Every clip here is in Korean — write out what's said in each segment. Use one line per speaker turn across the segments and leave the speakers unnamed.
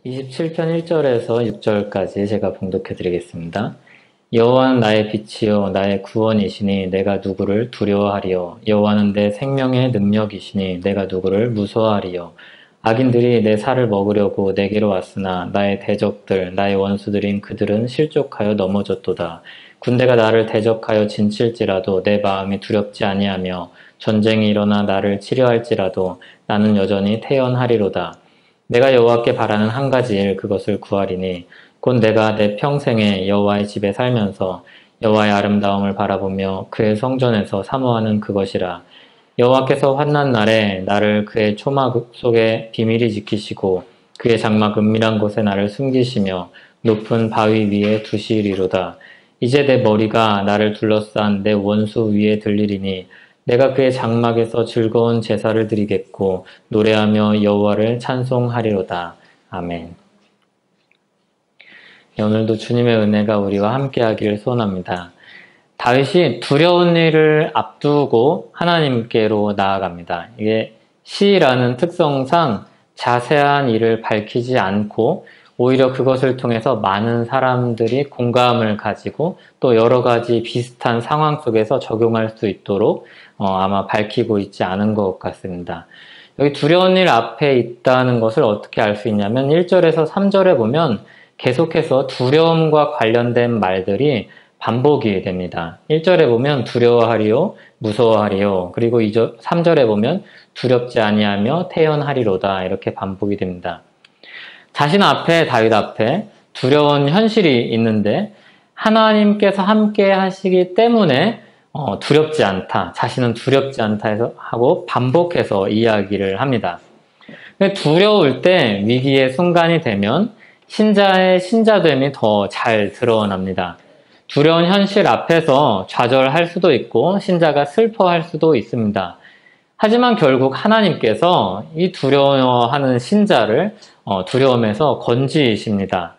27편 1절에서 6절까지 제가 봉독해 드리겠습니다. 여호와는 나의 빛이요 나의 구원이시니 내가 누구를 두려워하리요. 여호와는 내 생명의 능력이시니 내가 누구를 무서워하리요. 악인들이 내 살을 먹으려고 내게로 왔으나 나의 대적들 나의 원수들인 그들은 실족하여 넘어졌도다. 군대가 나를 대적하여 진칠지라도 내 마음이 두렵지 아니하며 전쟁이 일어나 나를 치려할지라도 나는 여전히 태연하리로다. 내가 여호와께 바라는 한 가지 일 그것을 구하리니 곧 내가 내 평생에 여호와의 집에 살면서 여호와의 아름다움을 바라보며 그의 성전에서 사모하는 그것이라. 여호와께서 환난 날에 나를 그의 초막 속에 비밀히 지키시고 그의 장막 은밀한 곳에 나를 숨기시며 높은 바위 위에 두시리로다. 이제 내 머리가 나를 둘러싼 내 원수 위에 들리리니 내가 그의 장막에서 즐거운 제사를 드리겠고 노래하며 여호와를 찬송하리로다. 아멘. 오늘도 주님의 은혜가 우리와 함께하기를 소원합니다. 다윗이 두려운 일을 앞두고 하나님께로 나아갑니다. 이게 시라는 특성상 자세한 일을 밝히지 않고 오히려 그것을 통해서 많은 사람들이 공감을 가지고 또 여러 가지 비슷한 상황 속에서 적용할 수 있도록 아마 밝히고 있지 않은 것 같습니다. 여기 두려운 일 앞에 있다는 것을 어떻게 알 수 있냐면 1절에서 3절에 보면 계속해서 두려움과 관련된 말들이 반복이 됩니다. 1절에 보면 두려워하리요, 무서워하리요. 그리고 3절에 보면 두렵지 아니하며 태연하리로다. 이렇게 반복이 됩니다. 자신 앞에, 다윗 앞에 두려운 현실이 있는데 하나님께서 함께 하시기 때문에 두렵지 않다. 자신은 두렵지 않다 해서 하고 반복해서 이야기를 합니다. 두려울 때 위기의 순간이 되면 신자의 신자됨이 더 잘 드러납니다. 두려운 현실 앞에서 좌절할 수도 있고 신자가 슬퍼할 수도 있습니다. 하지만 결국 하나님께서 이 두려워하는 신자를 두려움에서 건지십니다.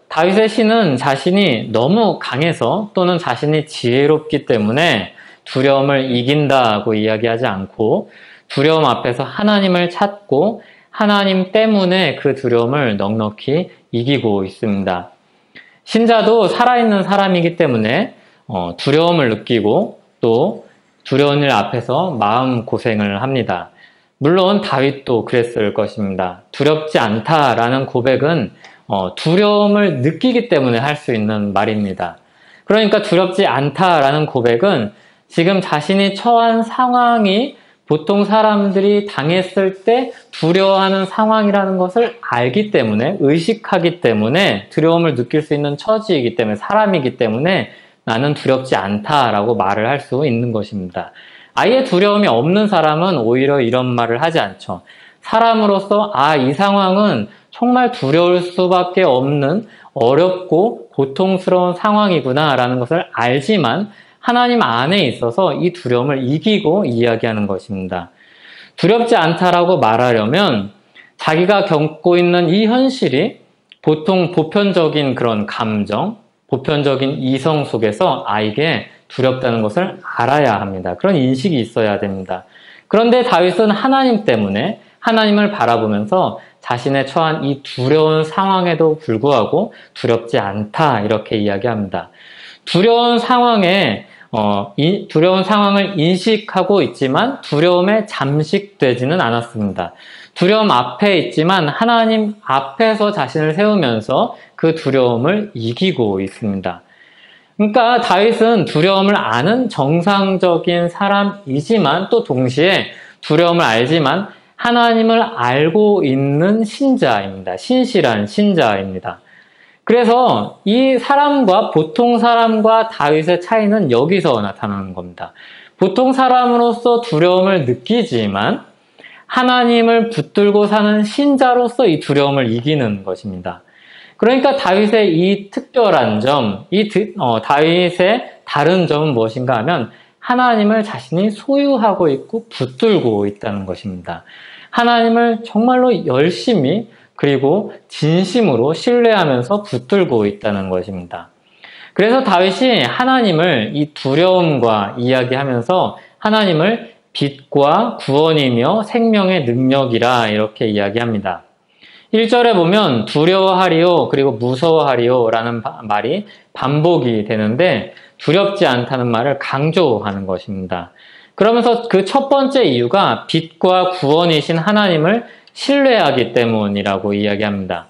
다윗의 시는 자신이 너무 강해서 또는 자신이 지혜롭기 때문에 두려움을 이긴다고 이야기하지 않고 두려움 앞에서 하나님을 찾고 하나님 때문에 그 두려움을 넉넉히 이기고 있습니다. 신자도 살아있는 사람이기 때문에 두려움을 느끼고 또 두려운 일 앞에서 마음고생을 합니다. 물론 다윗도 그랬을 것입니다. 두렵지 않다라는 고백은 두려움을 느끼기 때문에 할 수 있는 말입니다. 그러니까 두렵지 않다라는 고백은 지금 자신이 처한 상황이 보통 사람들이 당했을 때 두려워하는 상황이라는 것을 알기 때문에, 의식하기 때문에 두려움을 느낄 수 있는 처지이기 때문에, 사람이기 때문에 나는 두렵지 않다라고 말을 할 수 있는 것입니다. 아예 두려움이 없는 사람은 오히려 이런 말을 하지 않죠. 사람으로서 이 상황은 정말 두려울 수밖에 없는 어렵고 고통스러운 상황이구나라는 것을 알지만 하나님 안에 있어서 이 두려움을 이기고 이야기하는 것입니다. 두렵지 않다라고 말하려면 자기가 겪고 있는 이 현실이 보통 보편적인 그런 감정, 보편적인 이성 속에서 이게 두렵다는 것을 알아야 합니다. 그런 인식이 있어야 됩니다. 그런데 다윗은 하나님 때문에 하나님을 바라보면서 자신의 처한 이 두려운 상황에도 불구하고 두렵지 않다 이렇게 이야기합니다. 두려운 상황을 인식하고 있지만 두려움에 잠식되지는 않았습니다. 두려움 앞에 있지만 하나님 앞에서 자신을 세우면서 그 두려움을 이기고 있습니다. 그러니까 다윗은 두려움을 아는 정상적인 사람이지만 또 동시에 두려움을 알지만 하나님을 알고 있는 신자입니다. 신실한 신자입니다. 그래서 이 사람과 보통 사람과 다윗의 차이는 여기서 나타나는 겁니다. 보통 사람으로서 두려움을 느끼지만 하나님을 붙들고 사는 신자로서 이 두려움을 이기는 것입니다. 그러니까 다윗의 이 특별한 점, 다윗의 다른 점은 무엇인가 하면 하나님을 자신이 소유하고 있고 붙들고 있다는 것입니다. 하나님을 정말로 열심히 그리고 진심으로 신뢰하면서 붙들고 있다는 것입니다. 그래서 다윗이 하나님을 이 두려움과 이야기하면서 하나님을 빛과 구원이며 생명의 능력이라 이렇게 이야기합니다. 1절에 보면 두려워하리요 그리고 무서워하리요 라는 말이 반복이 되는데 두렵지 않다는 말을 강조하는 것입니다. 그러면서 그 첫 번째 이유가 빛과 구원이신 하나님을 신뢰하기 때문이라고 이야기합니다.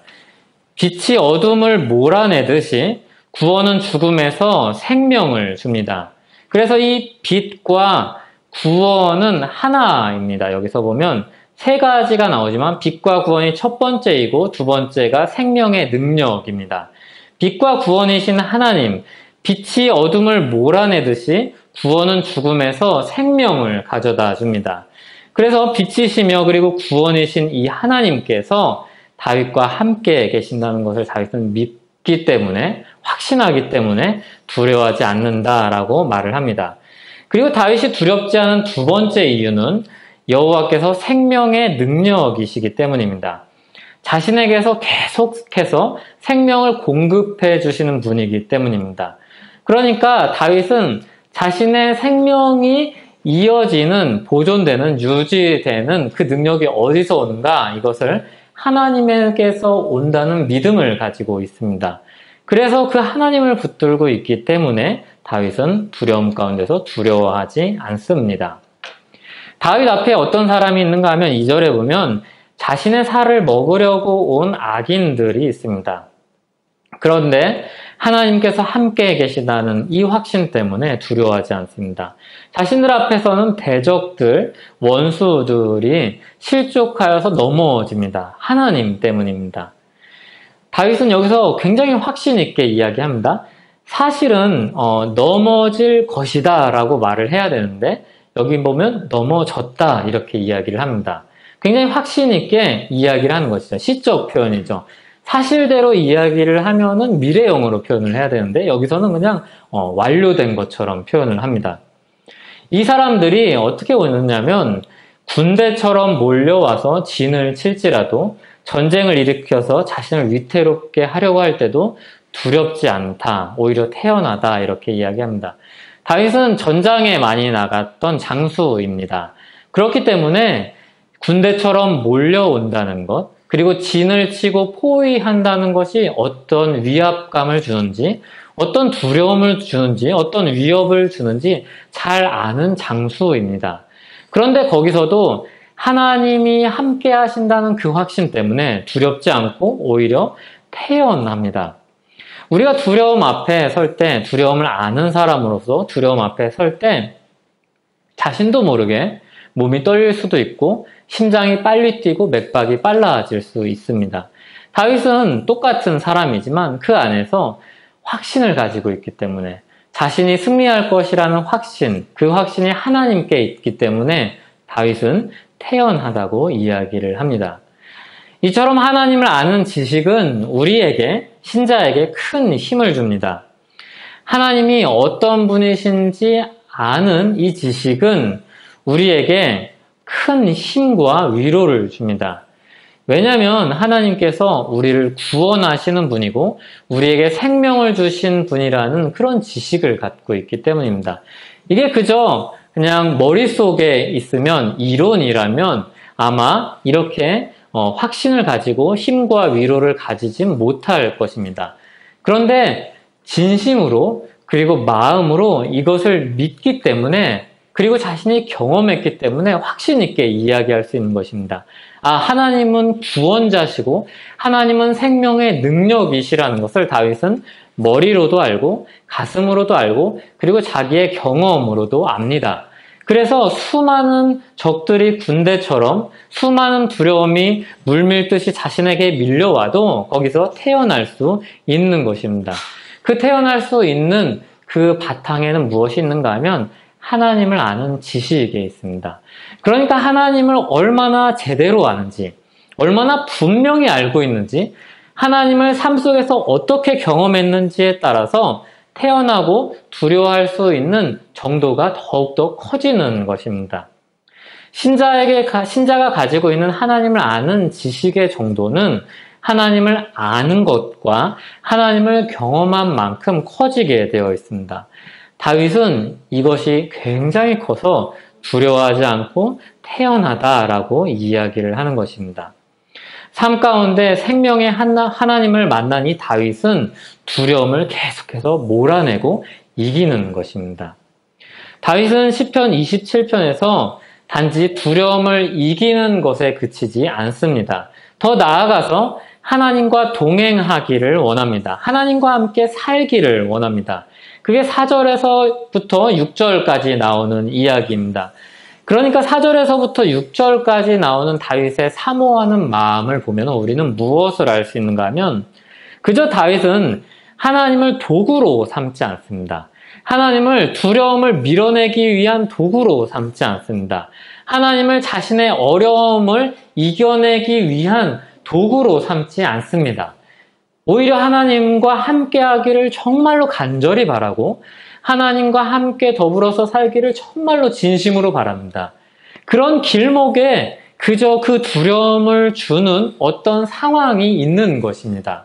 빛이 어둠을 몰아내듯이 구원은 죽음에서 생명을 줍니다. 그래서 이 빛과 구원은 하나입니다. 여기서 보면 세 가지가 나오지만 빛과 구원이 첫 번째이고 두 번째가 생명의 능력입니다. 빛과 구원이신 하나님, 빛이 어둠을 몰아내듯이 구원은 죽음에서 생명을 가져다 줍니다. 그래서 빛이시며 그리고 구원이신 이 하나님께서 다윗과 함께 계신다는 것을 다윗은 믿기 때문에, 확신하기 때문에 두려워하지 않는다라고 말을 합니다. 그리고 다윗이 두렵지 않은 두 번째 이유는 여호와께서 생명의 능력이시기 때문입니다. 자신에게서 계속해서 생명을 공급해 주시는 분이기 때문입니다. 그러니까 다윗은 자신의 생명이 이어지는, 보존되는, 유지되는 그 능력이 어디서 오는가, 이것을 하나님에게서 온다는 믿음을 가지고 있습니다. 그래서 그 하나님을 붙들고 있기 때문에 다윗은 두려움 가운데서 두려워하지 않습니다. 다윗 앞에 어떤 사람이 있는가 하면 2절에 보면 자신의 살을 먹으려고 온 악인들이 있습니다. 그런데 하나님께서 함께 계시다는 이 확신 때문에 두려워하지 않습니다. 자신들 앞에서는 대적들, 원수들이 실족하여서 넘어집니다. 하나님 때문입니다. 다윗은 여기서 굉장히 확신 있게 이야기합니다. 사실은 넘어질 것이다 라고 말을 해야 되는데 여기 보면 넘어졌다 이렇게 이야기를 합니다. 굉장히 확신 있게 이야기를 하는 것이죠. 시적 표현이죠. 사실대로 이야기를 하면은 미래형으로 표현을 해야 되는데 여기서는 그냥 완료된 것처럼 표현을 합니다. 이 사람들이 어떻게 오느냐면 군대처럼 몰려와서 진을 칠지라도 전쟁을 일으켜서 자신을 위태롭게 하려고 할 때도 두렵지 않다, 오히려 태연하다 이렇게 이야기합니다. 다윗은 전장에 많이 나갔던 장수입니다. 그렇기 때문에 군대처럼 몰려온다는 것, 그리고 진을 치고 포위한다는 것이 어떤 위압감을 주는지, 어떤 두려움을 주는지, 어떤 위협을 주는지 잘 아는 장수입니다. 그런데 거기서도 하나님이 함께 하신다는 그 확신 때문에 두렵지 않고 오히려 태연합니다. 우리가 두려움 앞에 설 때, 두려움을 아는 사람으로서 두려움 앞에 설 때 자신도 모르게 몸이 떨릴 수도 있고 심장이 빨리 뛰고 맥박이 빨라질 수 있습니다. 다윗은 똑같은 사람이지만 그 안에서 확신을 가지고 있기 때문에 자신이 승리할 것이라는 확신, 그 확신이 하나님께 있기 때문에 다윗은 태연하다고 이야기를 합니다. 이처럼 하나님을 아는 지식은 우리에게, 신자에게 큰 힘을 줍니다. 하나님이 어떤 분이신지 아는 이 지식은 우리에게 큰 힘과 위로를 줍니다. 왜냐하면 하나님께서 우리를 구원하시는 분이고 우리에게 생명을 주신 분이라는 그런 지식을 갖고 있기 때문입니다. 이게 그저 그냥 머릿속에 있으면, 이론이라면 아마 이렇게 확신을 가지고 힘과 위로를 가지진 못할 것입니다. 그런데 진심으로 그리고 마음으로 이것을 믿기 때문에, 그리고 자신이 경험했기 때문에 확신 있게 이야기할 수 있는 것입니다. 아, 하나님은 구원자시고 하나님은 생명의 능력이시라는 것을 다윗은 머리로도 알고 가슴으로도 알고 그리고 자기의 경험으로도 압니다. 그래서 수많은 적들이 군대처럼 수많은 두려움이 물밀듯이 자신에게 밀려와도 거기서 태어날 수 있는 것입니다. 그 태어날 수 있는 그 바탕에는 무엇이 있는가 하면 하나님을 아는 지식이 있습니다. 그러니까 하나님을 얼마나 제대로 아는지, 얼마나 분명히 알고 있는지, 하나님을 삶 속에서 어떻게 경험했는지에 따라서 태어나고 두려워할 수 있는 정도가 더욱더 커지는 것입니다. 신자가 가지고 있는 하나님을 아는 지식의 정도는 하나님을 아는 것과 하나님을 경험한 만큼 커지게 되어 있습니다. 다윗은 이것이 굉장히 커서 두려워하지 않고 태연하다라고 이야기를 하는 것입니다. 삶 가운데 생명의 하나님을 만난 이 다윗은 두려움을 계속해서 몰아내고 이기는 것입니다. 다윗은 시편 27편에서 단지 두려움을 이기는 것에 그치지 않습니다. 더 나아가서 하나님과 동행하기를 원합니다. 하나님과 함께 살기를 원합니다. 그게 4절에서부터 6절까지 나오는 이야기입니다. 그러니까 4절에서부터 6절까지 나오는 다윗의 사모하는 마음을 보면 우리는 무엇을 알 수 있는가 하면 그저 다윗은 하나님을 도구로 삼지 않습니다. 하나님을 두려움을 밀어내기 위한 도구로 삼지 않습니다. 하나님을 자신의 어려움을 이겨내기 위한 도구로 삼지 않습니다. 오히려 하나님과 함께 하기를 정말로 간절히 바라고 하나님과 함께 더불어서 살기를 정말로 진심으로 바랍니다. 그런 길목에 그저 그 두려움을 주는 어떤 상황이 있는 것입니다.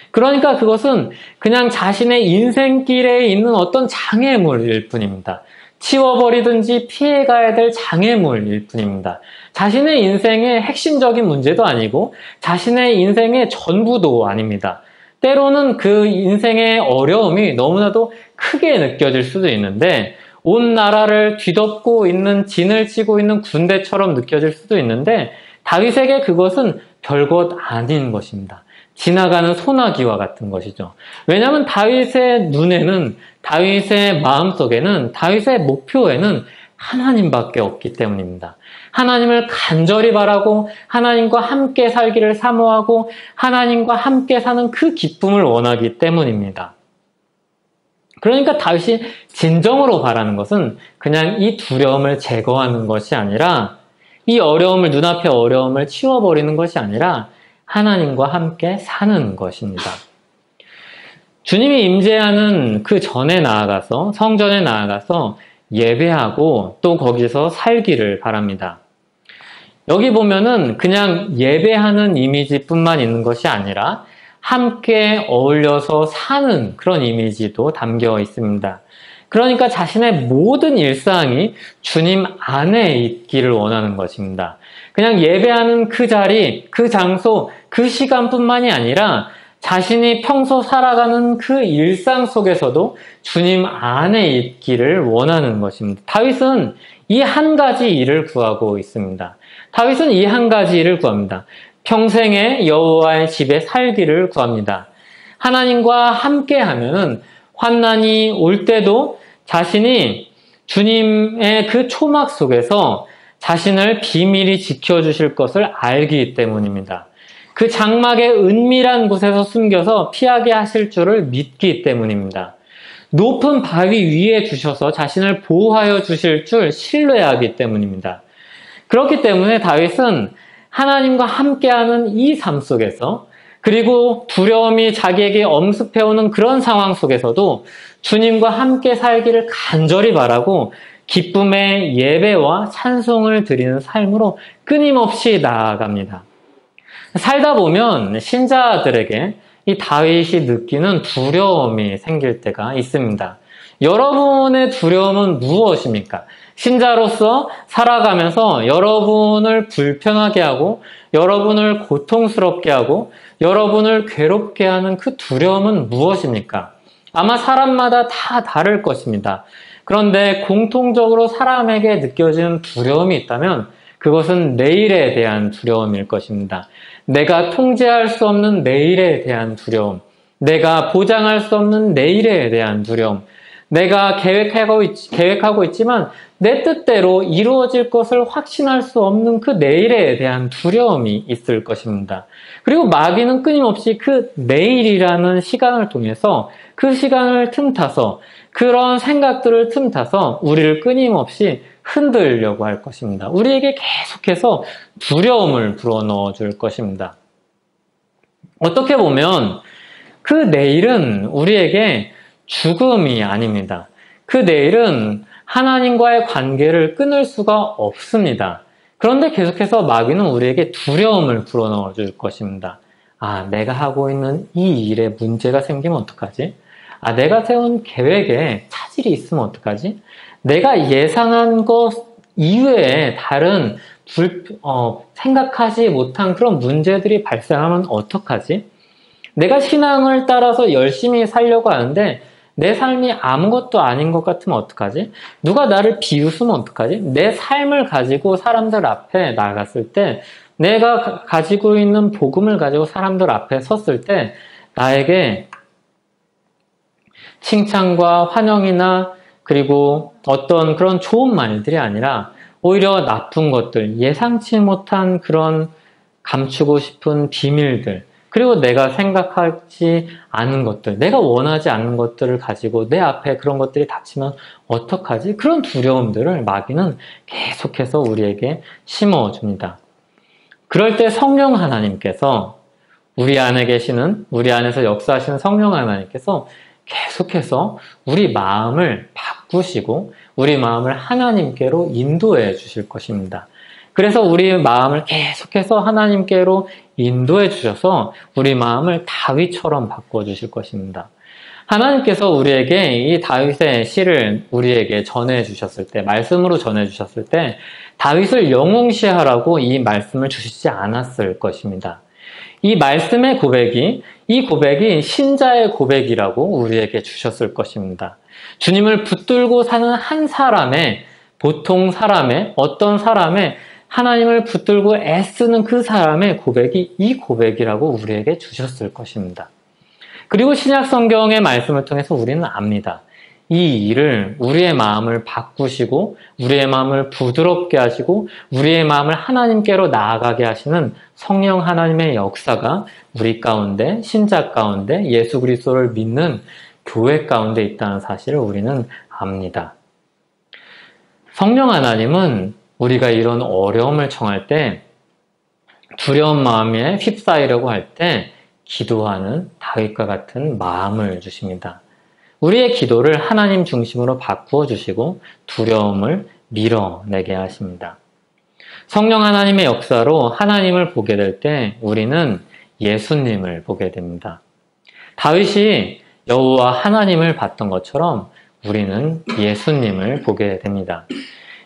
그러니까 그것은 그냥 자신의 인생길에 있는 어떤 장애물일 뿐입니다. 치워버리든지 피해가야 될 장애물일 뿐입니다. 자신의 인생의 핵심적인 문제도 아니고 자신의 인생의 전부도 아닙니다. 때로는 그 인생의 어려움이 너무나도 크게 느껴질 수도 있는데 온 나라를 뒤덮고 있는 진을 치고 있는 군대처럼 느껴질 수도 있는데 다윗에게 그것은 별것 아닌 것입니다. 지나가는 소나기와 같은 것이죠. 왜냐하면 다윗의 눈에는, 다윗의 마음속에는, 다윗의 목표에는 하나님밖에 없기 때문입니다. 하나님을 간절히 바라고 하나님과 함께 살기를 사모하고 하나님과 함께 사는 그 기쁨을 원하기 때문입니다. 그러니까 다윗이 진정으로 바라는 것은 그냥 이 두려움을 제거하는 것이 아니라 이 어려움을, 눈앞의 어려움을 치워버리는 것이 아니라 하나님과 함께 사는 것입니다. 주님이 임재하는 그 전에 나아가서, 성전에 나아가서 예배하고 또 거기서 살기를 바랍니다. 여기 보면은 그냥 예배하는 이미지뿐만 있는 것이 아니라 함께 어울려서 사는 그런 이미지도 담겨 있습니다. 그러니까 자신의 모든 일상이 주님 안에 있기를 원하는 것입니다. 그냥 예배하는 그 자리, 그 장소, 그 시간뿐만이 아니라 자신이 평소 살아가는 그 일상 속에서도 주님 안에 있기를 원하는 것입니다. 다윗은 이 한 가지 일을 구하고 있습니다. 다윗은 이 한 가지 일을 구합니다. 평생에 여호와의 집에 살기를 구합니다. 하나님과 함께 하면은 환난이 올 때도 자신이 주님의 그 초막 속에서 자신을 비밀히 지켜주실 것을 알기 때문입니다. 그 장막의 은밀한 곳에서 숨겨서 피하게 하실 줄을 믿기 때문입니다. 높은 바위 위에 두셔서 자신을 보호하여 주실 줄 신뢰하기 때문입니다. 그렇기 때문에 다윗은 하나님과 함께하는 이 삶 속에서 그리고 두려움이 자기에게 엄습해오는 그런 상황 속에서도 주님과 함께 살기를 간절히 바라고 기쁨의 예배와 찬송을 드리는 삶으로 끊임없이 나아갑니다. 살다 보면 신자들에게 이 다윗이 느끼는 두려움이 생길 때가 있습니다. 여러분의 두려움은 무엇입니까? 신자로서 살아가면서 여러분을 불편하게 하고 여러분을 고통스럽게 하고 여러분을 괴롭게 하는 그 두려움은 무엇입니까? 아마 사람마다 다 다를 것입니다. 그런데 공통적으로 사람에게 느껴지는 두려움이 있다면 그것은 내일에 대한 두려움일 것입니다. 내가 통제할 수 없는 내일에 대한 두려움, 내가 보장할 수 없는 내일에 대한 두려움, 내가 계획하고 있지만 내 뜻대로 이루어질 것을 확신할 수 없는 그 내일에 대한 두려움이 있을 것입니다. 그리고 마귀는 끊임없이 그 내일이라는 시간을 통해서 그 시간을 틈타서 그런 생각들을 틈타서 우리를 끊임없이 흔들려고 할 것입니다. 우리에게 계속해서 두려움을 불어넣어 줄 것입니다. 어떻게 보면 그 내일은 우리에게 죽음이 아닙니다. 그 내일은 하나님과의 관계를 끊을 수가 없습니다. 그런데 계속해서 마귀는 우리에게 두려움을 불어넣어 줄 것입니다. 아, 내가 하고 있는 이 일에 문제가 생기면 어떡하지? 아, 내가 세운 계획에 차질이 있으면 어떡하지? 내가 예상한 것 이외에 다른 생각하지 못한 그런 문제들이 발생하면 어떡하지? 내가 신앙을 따라서 열심히 살려고 하는데 내 삶이 아무것도 아닌 것 같으면 어떡하지? 누가 나를 비웃으면 어떡하지? 내 삶을 가지고 사람들 앞에 나갔을 때 내가 가지고 있는 복음을 가지고 사람들 앞에 섰을 때 나에게 칭찬과 환영이나 그리고 어떤 그런 좋은 말들이 아니라 오히려 나쁜 것들, 예상치 못한 그런 감추고 싶은 비밀들, 그리고 내가 생각하지 않은 것들, 내가 원하지 않는 것들을 가지고 내 앞에 그런 것들이 닥치면 어떡하지? 그런 두려움들을 마귀는 계속해서 우리에게 심어줍니다. 그럴 때 성령 하나님께서 우리 안에 계시는, 우리 안에서 역사하시는 성령 하나님께서 계속해서 우리 마음을 바꾸시고 우리 마음을 하나님께로 인도해 주실 것입니다. 그래서 우리 마음을 계속해서 하나님께로 인도해 주셔서 우리 마음을 다윗처럼 바꿔 주실 것입니다. 하나님께서 우리에게 이 다윗의 시를 우리에게 전해 주셨을 때, 말씀으로 전해 주셨을 때 다윗을 영웅시하라고 이 말씀을 주시지 않았을 것입니다. 이 말씀의 고백이, 이 고백이 신자의 고백이라고 우리에게 주셨을 것입니다. 주님을 붙들고 사는 한 사람의, 보통 사람의, 어떤 사람의 하나님을 붙들고 애쓰는 그 사람의 고백이 이 고백이라고 우리에게 주셨을 것입니다. 그리고 신약 성경의 말씀을 통해서 우리는 압니다. 이 일을 우리의 마음을 바꾸시고 우리의 마음을 부드럽게 하시고 우리의 마음을 하나님께로 나아가게 하시는 성령 하나님의 역사가 우리 가운데, 신자 가운데, 예수 그리스도를 믿는 교회 가운데 있다는 사실을 우리는 압니다. 성령 하나님은 우리가 이런 어려움을 청할 때, 두려운 마음에 휩싸이려고 할 때 기도하는 다윗과 같은 마음을 주십니다. 우리의 기도를 하나님 중심으로 바꾸어 주시고 두려움을 밀어내게 하십니다. 성령 하나님의 역사로 하나님을 보게 될 때 우리는 예수님을 보게 됩니다. 다윗이 여호와 하나님을 봤던 것처럼 우리는 예수님을 보게 됩니다.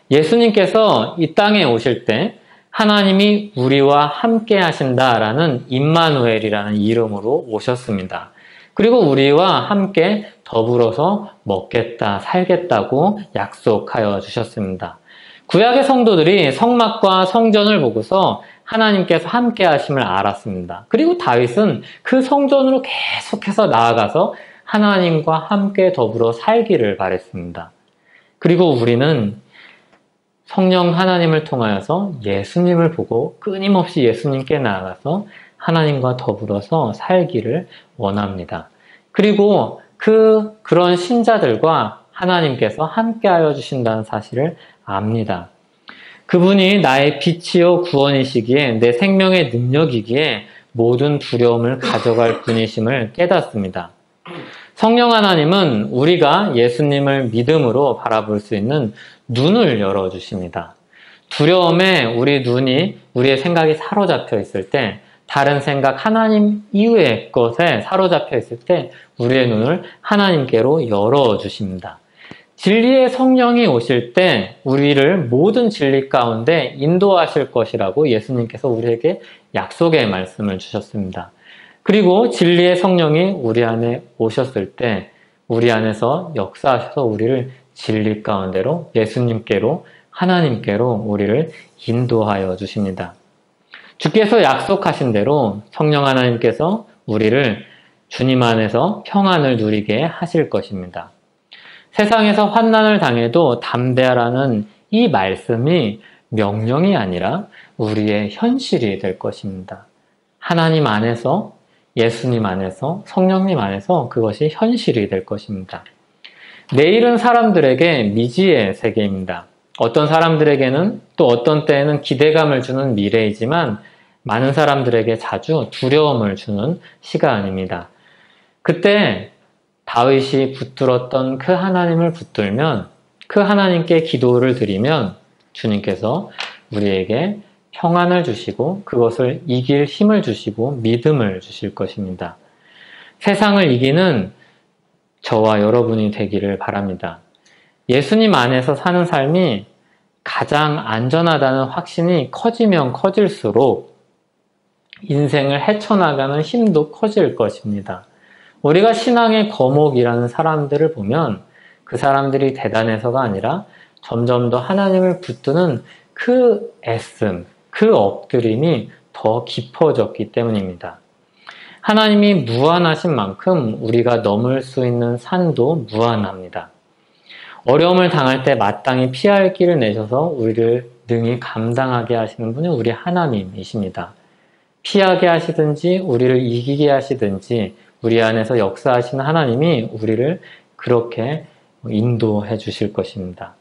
예수님께서 이 땅에 오실 때 하나님이 우리와 함께 하신다라는 임마누엘이라는 이름으로 오셨습니다. 그리고 우리와 함께 더불어서 먹겠다, 살겠다고 약속하여 주셨습니다. 구약의 성도들이 성막과 성전을 보고서 하나님께서 함께 하심을 알았습니다. 그리고 다윗은 그 성전으로 계속해서 나아가서 하나님과 함께 더불어 살기를 바랬습니다. 그리고 우리는 성령 하나님을 통하여서 예수님을 보고 끊임없이 예수님께 나아가서 하나님과 더불어서 살기를 원합니다. 그리고 그런 신자들과 하나님께서 함께하여 주신다는 사실을 압니다. 그분이 나의 빛이요 구원이시기에 내 생명의 능력이기에 모든 두려움을 가져갈 분이심을 깨닫습니다. 성령 하나님은 우리가 예수님을 믿음으로 바라볼 수 있는 눈을 열어주십니다. 두려움에 우리의 생각이 사로잡혀 있을 때, 다른 생각, 하나님 이외의 것에 사로잡혀 있을 때 우리의 눈을 하나님께로 열어주십니다. 진리의 성령이 오실 때 우리를 모든 진리 가운데 인도하실 것이라고 예수님께서 우리에게 약속의 말씀을 주셨습니다. 그리고 진리의 성령이 우리 안에 오셨을 때 우리 안에서 역사하셔서 우리를 진리 가운데로, 예수님께로, 하나님께로 우리를 인도하여 주십니다. 주께서 약속하신 대로 성령 하나님께서 우리를 주님 안에서 평안을 누리게 하실 것입니다. 세상에서 환난을 당해도 담대하라는 이 말씀이 명령이 아니라 우리의 현실이 될 것입니다. 하나님 안에서, 예수님 안에서, 성령님 안에서 그것이 현실이 될 것입니다. 내일은 사람들에게 미지의 세계입니다. 어떤 사람들에게는 또 어떤 때에는 기대감을 주는 미래이지만 많은 사람들에게 자주 두려움을 주는 시간입니다. 그때 다윗이 붙들었던 그 하나님을 붙들면, 그 하나님께 기도를 드리면 주님께서 우리에게 평안을 주시고 그것을 이길 힘을 주시고 믿음을 주실 것입니다. 세상을 이기는 저와 여러분이 되기를 바랍니다. 예수님 안에서 사는 삶이 가장 안전하다는 확신이 커지면 커질수록 인생을 헤쳐나가는 힘도 커질 것입니다. 우리가 신앙의 거목이라는 사람들을 보면 그 사람들이 대단해서가 아니라 점점 더 하나님을 붙드는 그 애씀, 그 엎드림이 더 깊어졌기 때문입니다. 하나님이 무한하신 만큼 우리가 넘을 수 있는 산도 무한합니다. 어려움을 당할 때 마땅히 피할 길을 내셔서 우리를 능히 감당하게 하시는 분은 우리 하나님이십니다. 피하게 하시든지 우리를 이기게 하시든지 우리 안에서 역사하시는 하나님이 우리를 그렇게 인도해 주실 것입니다.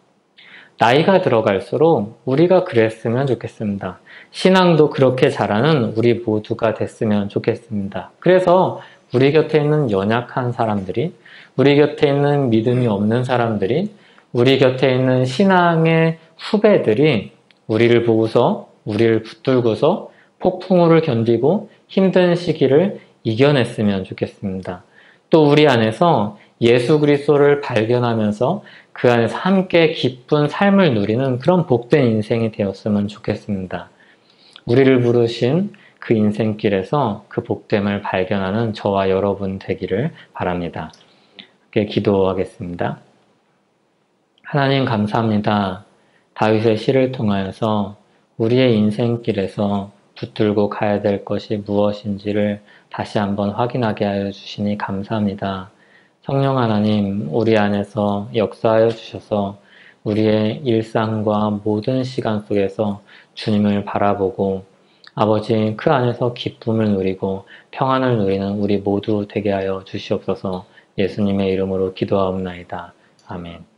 나이가 들어갈수록 우리가 그랬으면 좋겠습니다. 신앙도 그렇게 자라는 우리 모두가 됐으면 좋겠습니다. 그래서 우리 곁에 있는 연약한 사람들이, 우리 곁에 있는 믿음이 없는 사람들이, 우리 곁에 있는 신앙의 후배들이 우리를 보고서, 우리를 붙들고서 폭풍우를 견디고 힘든 시기를 이겨냈으면 좋겠습니다. 또 우리 안에서 예수 그리스도를 발견하면서 그 안에서 함께 기쁜 삶을 누리는 그런 복된 인생이 되었으면 좋겠습니다. 우리를 부르신 그 인생길에서 그 복됨을 발견하는 저와 여러분 되기를 바랍니다. 이렇게 기도하겠습니다. 하나님 감사합니다. 다윗의 시를 통하여서 우리의 인생길에서 붙들고 가야 될 것이 무엇인지를 다시 한번 확인하게 하여 주시니 감사합니다. 성령 하나님, 우리 안에서 역사하여 주셔서 우리의 일상과 모든 시간 속에서 주님을 바라보고 아버지 그 안에서 기쁨을 누리고 평안을 누리는 우리 모두 되게 하여 주시옵소서. 예수님의 이름으로 기도하옵나이다. 아멘.